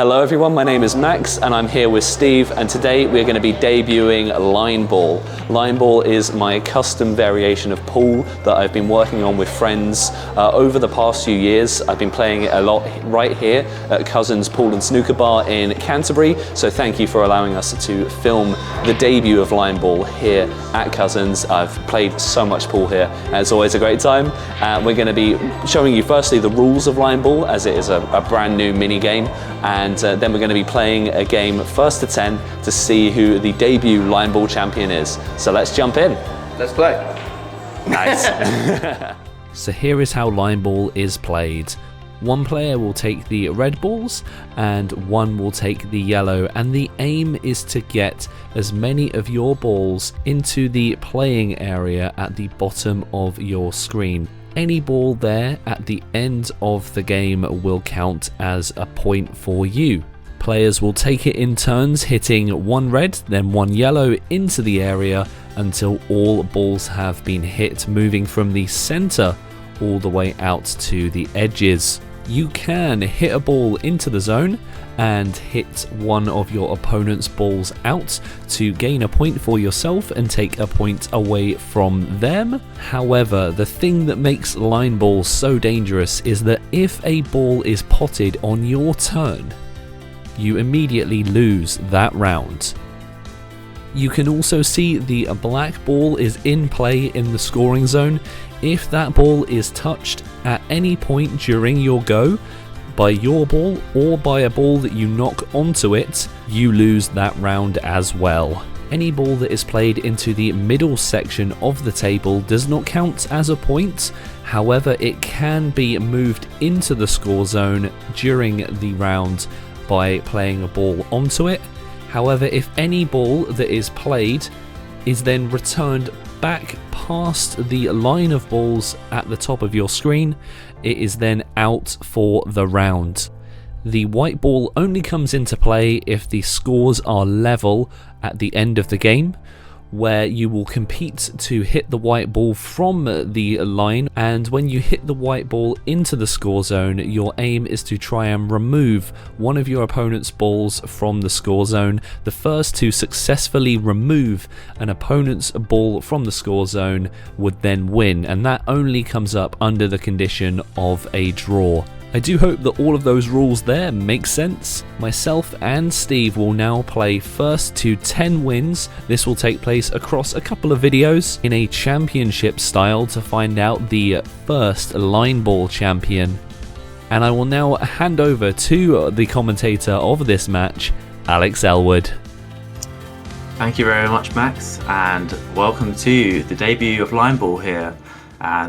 Hello everyone, my name is Max and I'm here with Steve, and today we're going to be debuting Line Ball. Line Ball is my custom variation of pool that I've been working on with friends over the past few years. I've been playing it a lot right here at Cousins Pool and Snooker Bar in Canterbury, so thank you for allowing us to film the debut of Line Ball here at Cousins. I've played so much pool here and it's always a great time. We're going to be showing you firstly the rules of Line Ball, as it is a brand new mini game, and then we're going to be playing a game first to 10 to see who the debut Line Ball champion is. So let's jump in. Let's play. Nice. So here is how Line Ball is played. One player will take the red balls and one will take the yellow, and the aim is to get as many of your balls into the playing area at the bottom of your screen. Any ball there at the end of the game will count as a point for you. Players will take it in turns, hitting one red, then one yellow into the area until all balls have been hit, moving from the center all the way out to the edges. You can hit a ball into the zone and hit one of your opponent's balls out to gain a point for yourself and take a point away from them. However, the thing that makes Line Ball so dangerous is that if a ball is potted on your turn, you immediately lose that round. You can also see the black ball is in play in the scoring zone. If that ball is touched at any point during your go by your ball or by a ball that you knock onto it, you lose that round as well. Any ball that is played into the middle section of the table does not count as a point. However, it can be moved into the score zone during the round by playing a ball onto it. However, if any ball that is played is then returned back past the line of balls at the top of your screen, it is then out for the round. The white ball only comes into play if the scores are level at the end of the game, where you will compete to hit the white ball from the line, and when you hit the white ball into the score zone, your aim is to try and remove one of your opponent's balls from the score zone. The first to successfully remove an opponent's ball from the score zone would then win, and that only comes up under the condition of a draw. I do hope that all of those rules there make sense. Myself and Steve will now play first to 10 wins. This will take place across a couple of videos in a championship style to find out the first Line Ball champion. And I will now hand over to the commentator of this match, Alex Ellwood. Thank you very much, Max, and welcome to the debut of Line Ball here.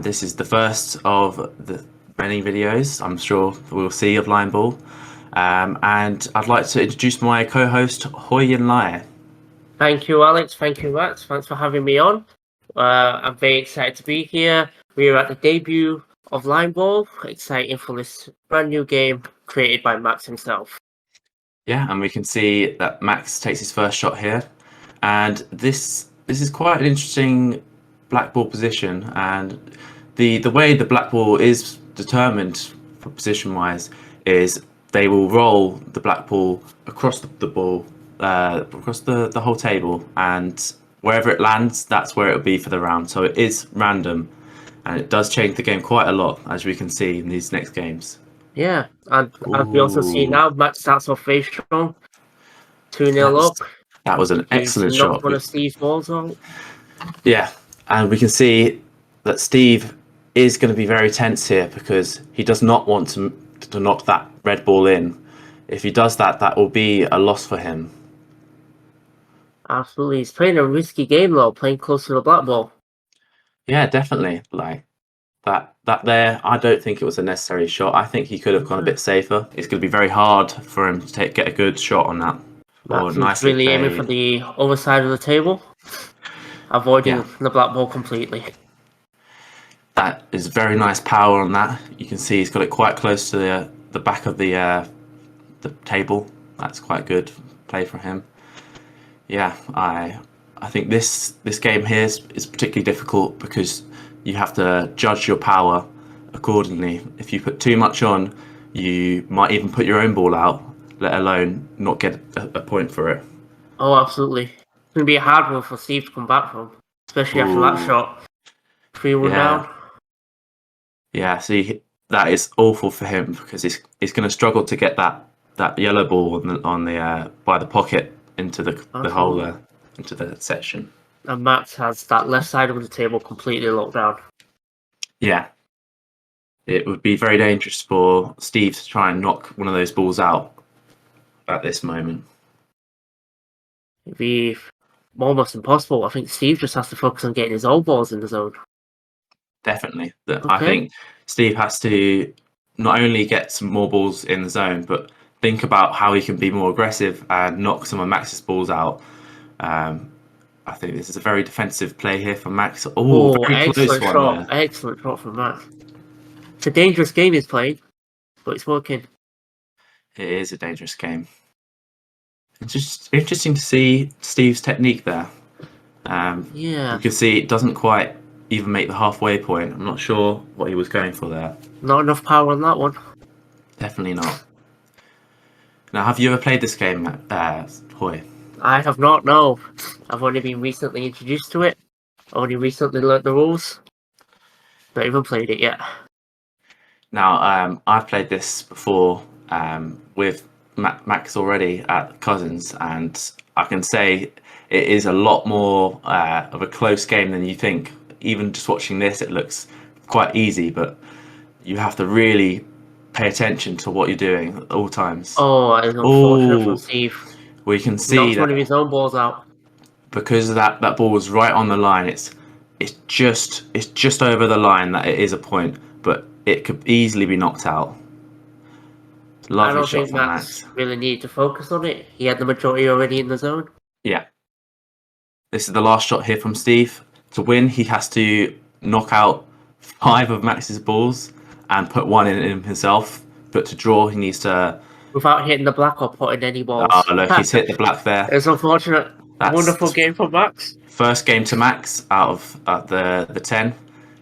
This is the first of the many videos I'm sure we'll see of Line Ball, and I'd like to introduce my co-host Hoyen Lai. Thank you, Alex. Thank you, Max. Thanks for having me on. I'm very excited to be here. We're at the debut of Line Ball. Exciting for this brand new game created by Max himself. Yeah, and we can see that Max takes his first shot here, and this is quite an interesting black ball position, and the way the black ball is determined for position wise is they will roll the black ball across the ball across the whole table, and wherever it lands, that's where it'll be for the round. So it is random, and it does change the game quite a lot, as we can see in these next games. Yeah, and as we also see now, Max starts off very strong, 2-0 up. That was an excellent shot. Knocked one of Steve's balls on. Yeah, and we can see that Steve is going to be very tense here because he does not want to knock that red ball in. If he does that, that will be a loss for him. Absolutely. He's playing a risky game though, playing close to the black ball. Yeah, definitely. Like that there, I don't think it was a necessary shot. I think he could have gone a bit safer. It's going to be very hard for him to get a good shot on that. Max really aiming for the other side of the table, avoiding the black ball completely. That is very nice power on that. You can see he's got it quite close to the back of the table. That's quite good play from him. Yeah, I think this game here is particularly difficult because you have to judge your power accordingly. If you put too much on, you might even put your own ball out, let alone not get a point for it. Oh, absolutely. It's going to be a hard one for Steve to come back from, especially after that Ooh. shot. 3-1 Yeah. down. Yeah, see, that is awful for him because he's going to struggle to get that yellow ball on the by the pocket into the hole Absolutely. there, into the section. And Max has that left side of the table completely locked down. Yeah, it would be very dangerous for Steve to try and knock one of those balls out at this moment. It'd be almost impossible. I think Steve just has to focus on getting his own balls in the zone. Definitely. Okay. I think Steve has to not only get some more balls in the zone, but think about how he can be more aggressive and knock some of Max's balls out. I think this is a very defensive play here from Max. Oh, very close excellent one shot. there. Excellent shot from Max. It's a dangerous game he's playing, but it's working. It is a dangerous game. It's just interesting to see Steve's technique there. Yeah. You can see it doesn't quite even make the halfway point. I'm not sure what he was going for there. Not enough power on that one. Definitely not. Now, have you ever played this game, Hoy? I have not, no. I've only been recently introduced to it. Only recently learnt the rules. Not even played it yet. Now, I've played this before with Max already at Cousins, and I can say it is a lot more of a close game than you think. Even just watching this, it looks quite easy, but you have to really pay attention to what you're doing at all times. Oh, it's unfortunate from Steve. We can see Knocks that one of his own balls out. because that ball was right on the line. It's just over the line that it is a point, but it could easily be knocked out. Lovely I don't shot think from Max Max. really needed to focus on it. He had the majority already in the zone. Yeah. This is the last shot here from Steve. To win, he has to knock out 5 of Max's balls and put 1 in himself. But to draw, he needs to... Without hitting the black or putting any balls. Oh, look, he's hit the black there. It's unfortunate. That's Wonderful game from Max. First game to Max out of the 10.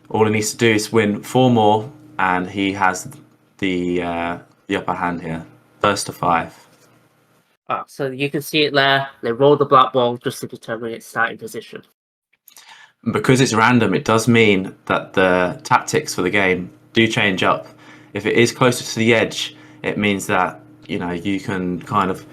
All he needs to do is win 4 more, and he has the upper hand here. First to 5. So you can see it there. They roll the black ball just to determine its starting position. And because it's random, it does mean that the tactics for the game do change up. If it is closer to the edge, it means that you can kind of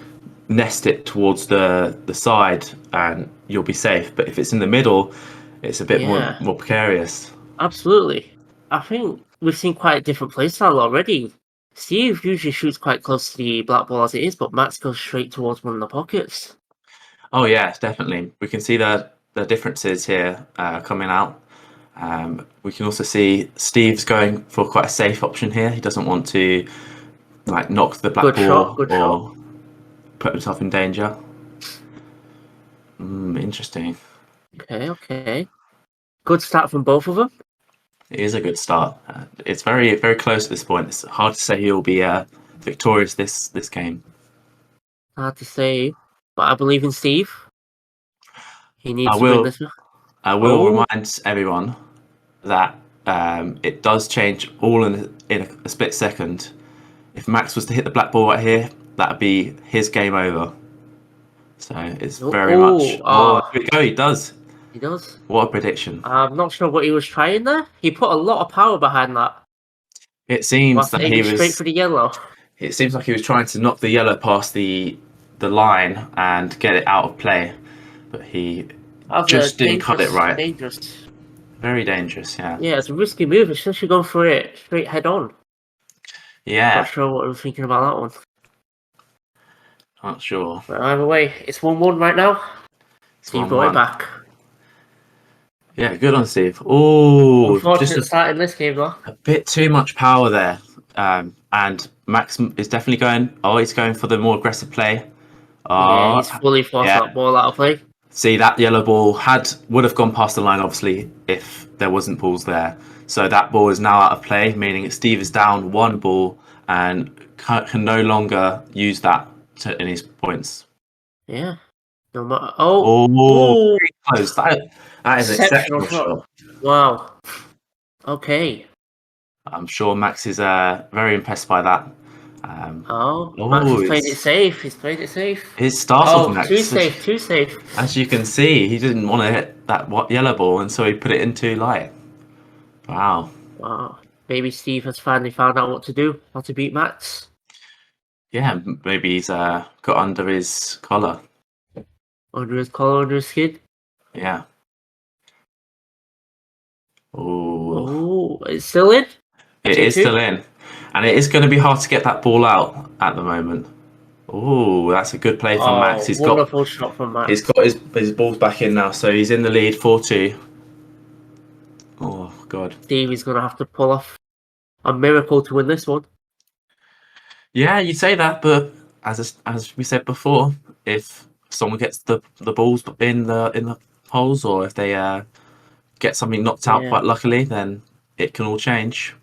nest it towards the side and you'll be safe. But if it's in the middle, it's a bit more precarious. Absolutely. I think we've seen quite a different playstyle already. Steve usually shoots quite close to the black ball as it is, but Max goes straight towards one of the pockets. Oh yeah, definitely. We can see the differences here coming out. We can also see Steve's going for quite a safe option here. He doesn't want to knock the black ball or put himself in danger. Interesting. Okay. Good start from both of them. It is a good start. It's very, very close at this point. It's hard to say who'll be victorious this game. Hard to say, but I believe in Steve. He needs to win this one. I will remind everyone that it does change all in a split second. If Max was to hit the black ball right here, that would be his game over. So it's very much... here we go, he does. He does. What a prediction. I'm not sure what he was trying there. He put a lot of power behind that. It seems that he was... straight for the yellow. It seems like he was trying to knock the yellow past the line and get it out of play. But he just didn't cut it right. Dangerous. Very dangerous, yeah. Yeah, it's a risky move, especially going for it straight head on. Yeah. Not sure what I was thinking about that one. Not sure. But either way, it's 1-1 right now. Steve got it back. Yeah, good on Steve. Oh, unfortunate start in this game though. A bit too much power there. And Max is definitely going. He's going for the more aggressive play. Yeah, he's fully forced that ball out of play. See, that yellow ball would have gone past the line, obviously, if there wasn't balls there. So that ball is now out of play, meaning that Steve is down 1 ball and can no longer use that in his points. Yeah. No matter. Very close. That is an exceptional shot. Wow. Okay. I'm sure Max is very impressed by that. Max has played it it's safe. He's played it safe. it starts off Oh, too next. safe, too safe. As you can see, he didn't want to hit that yellow ball, and so he put it in too light. Wow. Wow. Maybe Steve has finally found out what to do, how to beat Max. Yeah, maybe he's got under his collar. Under his collar, under his skin. Yeah. Oh, Oh, it's still in? it is 2-2? still in. And it is going to be hard to get that ball out at the moment. Oh, that's a good play from Max. He's Wonderful shot from Max. He's got his balls back in now, so he's in the lead 4-2. Oh god. Steve is going to have to pull off a miracle to win this one. Yeah, you say that, but as we said before, if someone gets the balls in the holes, or if they get something knocked out quite luckily, then it can all change.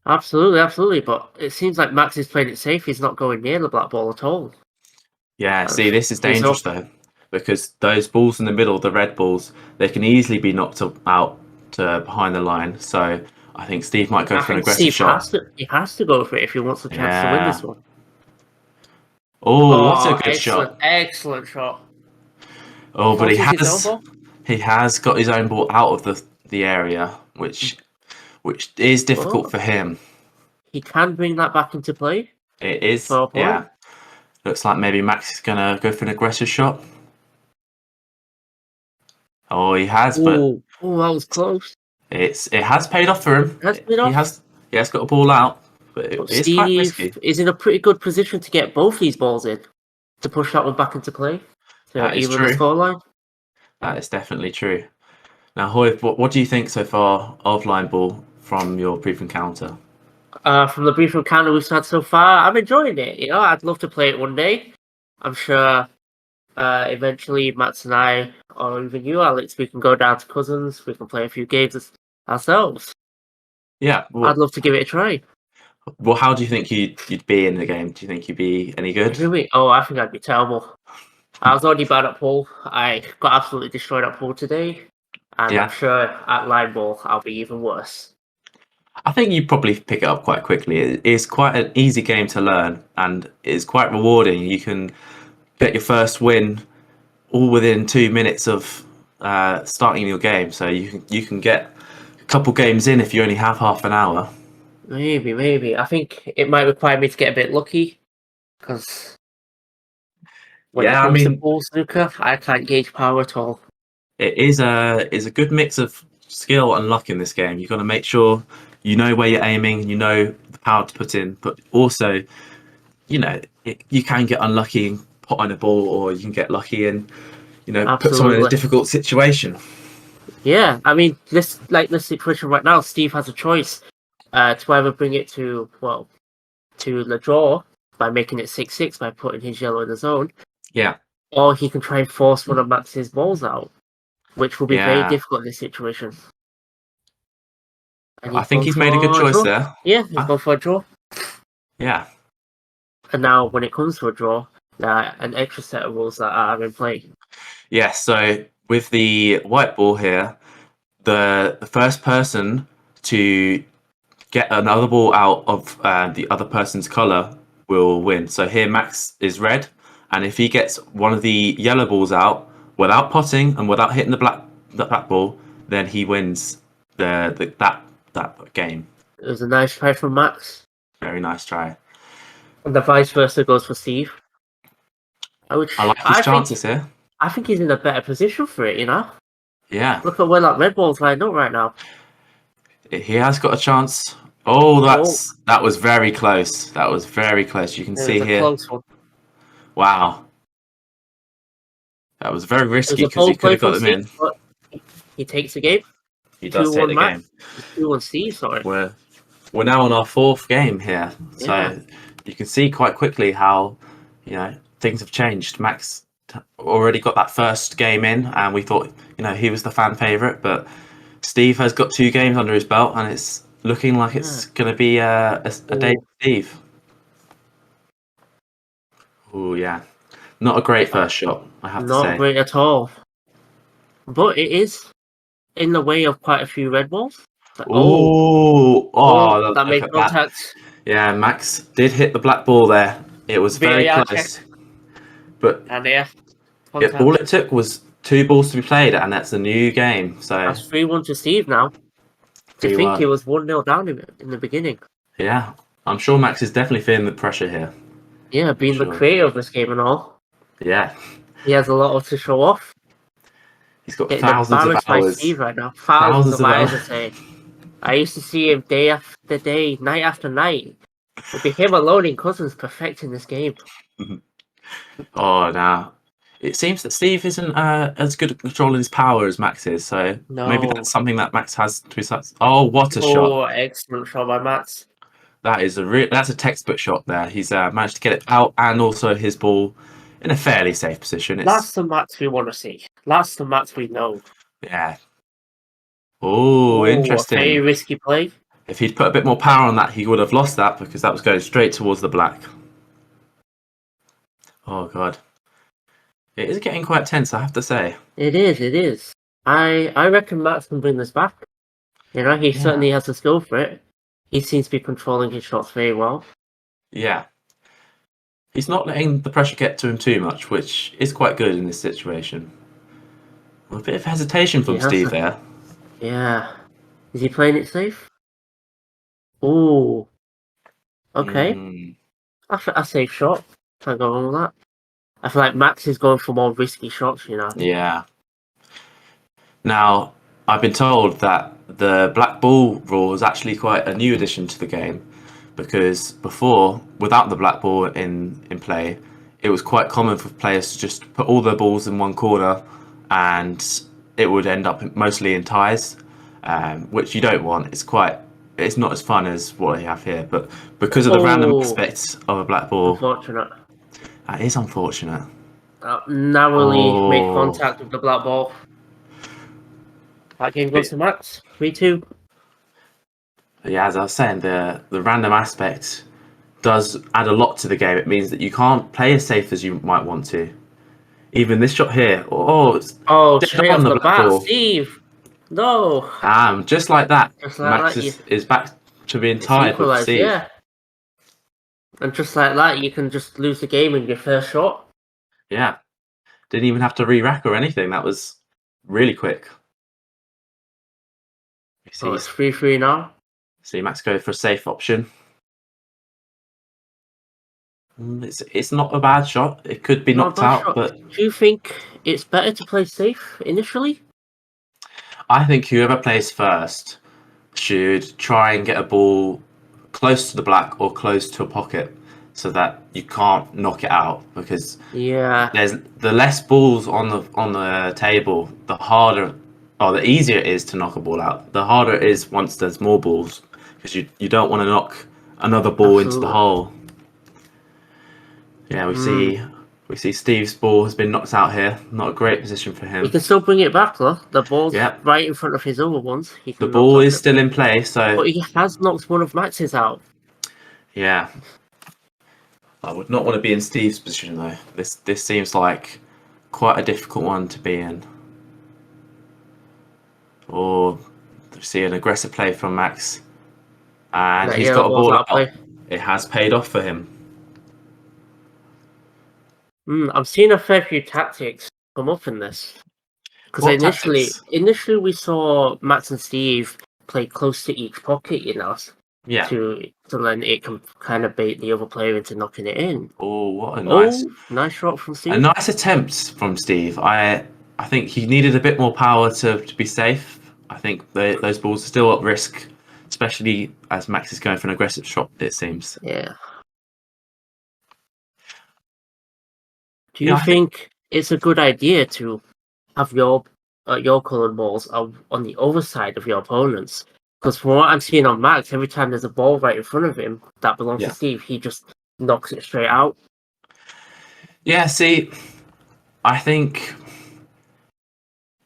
Absolutely, absolutely. But it seems like Max is playing it safe. He's not going near the black ball at all. Yeah, see, this is dangerous though, because those balls in the middle, the red balls, they can easily be knocked out to behind the line. So I think Steve might go for an aggressive shot. He has to go for it if he wants a chance to win this one. Oh, what a good shot! Excellent shot. Oh, but he has got his own ball out of the area, which is difficult for him. He can bring that back into play. It is, yeah. Looks like maybe Max is gonna go for an aggressive shot. Oh, he has, but that was close. It has paid off for him. He has got a ball out, but it's quite risky. Steve is in a pretty good position to get both these balls in, to push that one back into play. That is even true. The scoreline. That is definitely true. Now, Hoy, what do you think so far of line ball from your brief encounter? From the brief encounter we've had so far, I'm enjoying it. You know, I'd love to play it one day. I'm sure eventually Max and I, or even you, Alex, we can go down to Cousins. We can play a few games ourselves. Yeah, I'd love to give it a try. Well, how do you think you'd be in the game? Do you think you'd be any good? Oh, I think I'd be terrible. I was already bad at pool. I got absolutely destroyed at pool today. And I'm sure at line ball I'll be even worse. I think you probably pick it up quite quickly. It's quite an easy game to learn, and it's quite rewarding. You can get your first win all within 2 minutes of starting your game. So you can get a couple games in if you only have half an hour. Maybe. I think it might require me to get a bit lucky, because when it comes to pool snooker, I can't gauge power at all. It is a good mix of skill and luck in this game. You've got to make sure you know where you're aiming and you know the power to put in, but also, you know, you can get unlucky and put on a ball, or you can get lucky and, you know, put someone in a difficult situation. Yeah, I mean, this situation right now, Steve has a choice to either bring it to the draw by making it 6-6 by putting his yellow in the zone. Yeah. Or he can try and force one of Max's balls out, which will be very difficult in this situation. I think he's made a good choice there. Yeah, he's gone for a draw. Yeah. And now, when it comes to a draw, there are an extra set of rules that are in play. Yeah, so with the white ball here, the first person to get another ball out of the other person's colour will win. So here Max is red, and if he gets one of the yellow balls out without potting and without hitting the black ball, then he wins that game. It was a nice try from Max. Very nice try. And the vice versa goes for Steve. I like his chances here. I think he's in a better position for it, you know? Yeah. Look at where that red ball's lined up right now. He has got a chance. Oh, that was very close. That was very close. You can see here. Close one. Wow. That was very risky because he could have got them in. He takes the game. He does take the game. 2-1 Steve, sorry. We're now on our fourth game here. So you can see quite quickly how, you know, things have changed. Max already got that first game in, and we thought, you know, he was the fan favourite, but Steve has got 2 games under his belt, and it's looking like it's going to be a day for Steve. Oh, yeah. Not a great first shot, I have to say. Not great at all. But it is in the way of quite a few red balls. That made contact. Yeah, Max did hit the black ball there. It was very VAR close. check. But And yeah, all contact. it took was 2 balls to be played, and that's a new game. So That's 3-1 to Steve now. To think 3-1. he was 1-0 down in the beginning. Yeah, I'm sure Max is definitely feeling the pressure here. Yeah, being the Sure. creator of this game and all. Yeah, He has a lot to show off. he's got Getting thousands of embarrassed by hours. Steve right now. Thousands of hours, I hours. say. I used to see him day after day, night after night. It'd be him alone in Cousins perfecting this game. Oh, now it seems that Steve isn't as good at controlling his power as Max is. So maybe No. that's something that Max has to his. Oh, what a shot! Oh, excellent shot by Max. That is that's a textbook shot there. He's managed to get it out and also his ball in a fairly safe position. That's the Max we want to see. That's the Max we know. Yeah. Oh, A very interesting. risky play. If he'd put a bit more power on that, he would have lost that because that was going straight towards the black. Oh, God. It is getting quite tense, I have to say. It is. I reckon Max can bring this back. You know, he certainly has the skill for it. He seems to be controlling his shots very well. Yeah. He's not letting the pressure get to him too much, which is quite good in this situation. A bit of hesitation from Steve there. Yeah. Is he playing it safe? Oh. Okay. That's a safe shot. Can't go wrong with that. I feel like Max is going for more risky shots, you know. Yeah. Now, I've been told that the black ball rule is actually quite a new addition to the game, because before, without the black ball in play, it was quite common for players to just put all their balls in one corner, and it would end up mostly in ties, which you don't want. It's not as fun as what we have here, but because of the random aspects of a black ball, unfortunate. That is unfortunate. Narrowly made contact with the black ball. That game goes to Max. 3-2. Yeah, as I was saying, the random aspect does add a lot to the game. It means that you can't play as safe as you might want to. Even this shot here. Straight off the bat, Steve. No. Just like that. Just like Max that, is back to being tied with Steve. Yeah. And just like that, you can just lose the game in your first shot. Yeah. Didn't even have to re-rack or anything. That was really quick. It's 3-3 now. See Max go for a safe option. It's not a bad shot. It could be knocked out, but do you think it's better to play safe initially? I think whoever plays first should try and get a ball close to the black or close to a pocket so that you can't knock it out, because there's the less balls on the table, the harder or the easier it is to knock a ball out. The harder it is once there's more balls, because you don't want to knock another ball into the hole. Yeah, we see Steve's ball has been knocked out here. Not a great position for him. He can still bring it back though. The ball's right in front of his other ones. The ball is still in play, so. But he has knocked one of Max's out. Yeah. I would not want to be in Steve's position though. This seems like quite a difficult one to be in. Or see an aggressive play from Max, and he's got a ball out. It has paid off for him. I'm seeing a fair few tactics come up in this. Because initially we saw Max and Steve play close to each pocket, you know. Yeah. To then it can kind of bait the other player into knocking it in. Oh, what a nice shot from Steve. A nice attempt from Steve. I think he needed a bit more power to be safe. I think those balls are still at risk, especially as Max is going for an aggressive shot, it seems. Yeah. Do you think it's a good idea to have your coloured balls on the other side of your opponents? Because from what I'm seeing on Max, every time there's a ball right in front of him that belongs to Steve, he just knocks it straight out. Yeah, see, I think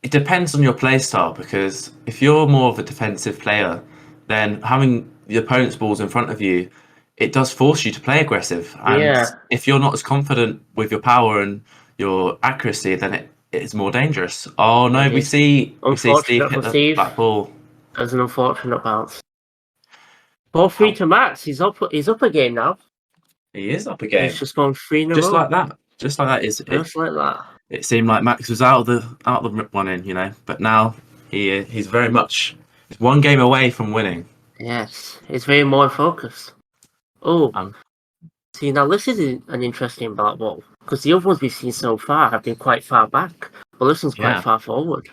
it depends on your play style, because if you're more of a defensive player, then having the opponent's balls in front of you, it does force you to play aggressive. And if you're not as confident with your power and your accuracy, then it is more dangerous. Oh no, we see Steve hit the black ball. That's an unfortunate bounce. 4-3 to Max. He's up a game now. He is up again. He's just gone 3 in a Just row. like that. Just like that. Just like that. It seemed like Max was out of the one in, you know, but now he's very much one game away from winning. Yes, it's very more focused. Oh, Um, see, now this is an interesting black ball because the other ones we've seen so far have been quite far back, but this one's quite Yeah. far forward.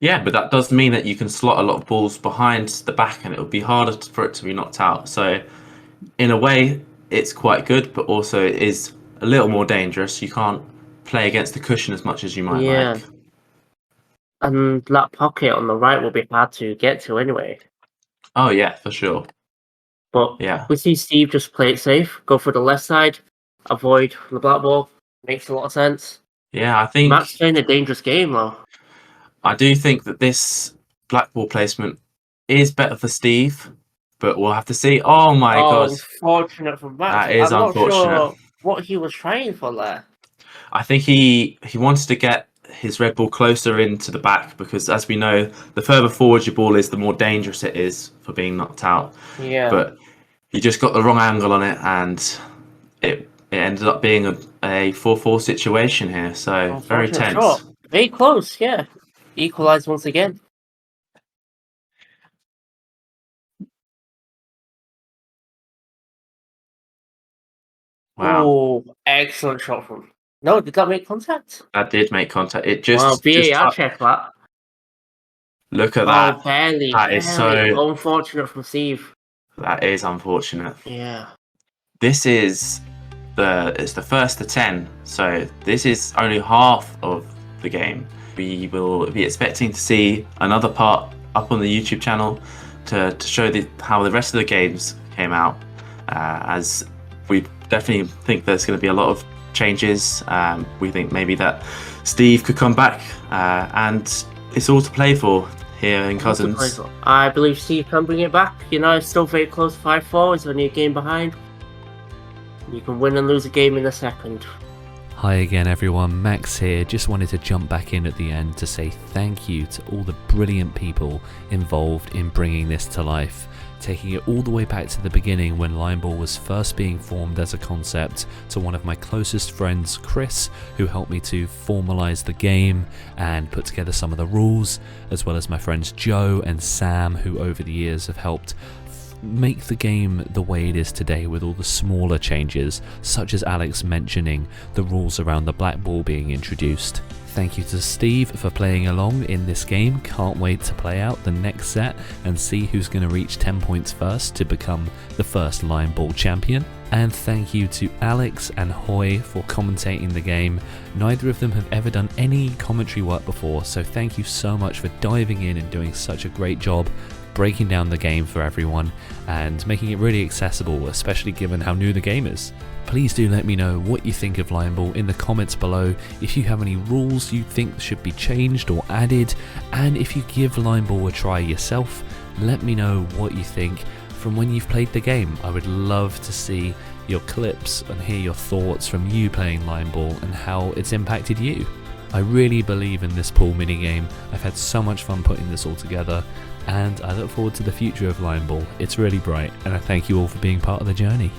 Yeah, but that does mean that you can slot a lot of balls behind the back, and it'll be harder for it to be knocked out. So, in a way, it's quite good, but also it is a little more dangerous. You can't play against the cushion as much as you might like. And that pocket on the right will be hard to get to anyway. Oh yeah, for sure. But Yeah. we see Steve just play it safe, go for the left side, avoid the black ball. Makes a lot of sense. Yeah, I think Matt's playing a dangerous game though. I do think that this black ball placement is better for Steve, but we'll have to see. Oh my god, Unfortunate for Matt. That is I'm not unfortunate. sure what he was trying for there. I think he wanted to get his red ball closer into the back because, as we know, the further forward your ball is, the more dangerous it is for being knocked out. Yeah. But he just got the wrong angle on it, and it ended up being a 4-4 situation here. So very Unfortunate tense. shot. Very close, yeah. Equalised once again. Wow, Oh, excellent shot from. No, did that make contact? that did make contact. It just, Wow, just VAR check that. look at Oh, that. barely. That is so. Unfortunate from Steve. That is unfortunate. Yeah. This is it's the first to 10, so this is only half of the game. We will be expecting to see another part up on the YouTube channel to show how the rest of the games came out, as we definitely think there's going to be a lot of changes. We think maybe that Steve could come back, and it's all to play for here in Cousins. I believe Steve can bring it back. You know, it's still very close, 5-4. It's only a game behind. You can win and lose a game in a second. Hi again everyone, Max here. Just wanted to jump back in at the end to say thank you to all the brilliant people involved in bringing this to life. Taking it all the way back to the beginning when line ball was first being formed as a concept, to one of my closest friends, Chris, who helped me to formalise the game and put together some of the rules, as well as my friends Joe and Sam, who over the years have helped make the game the way it is today with all the smaller changes, such as Alex mentioning the rules around the black ball being introduced. Thank you to Steve for playing along in this game. Can't wait to play out the next set and see who's going to reach 10 points first to become the first line ball champion. And thank you to Alex and Hoy for commentating the game. Neither of them have ever done any commentary work before, so thank you so much for diving in and doing such a great job breaking down the game for everyone and making it really accessible, especially given how new the game is. Please do let me know what you think of line ball in the comments below, if you have any rules you think should be changed or added, and if you give line ball a try yourself, let me know what you think from when you've played the game. I would love to see your clips and hear your thoughts from you playing line ball and how it's impacted you. I really believe in this pool minigame. I've had so much fun putting this all together, and I look forward to the future of line ball. It's really bright, and I thank you all for being part of the journey.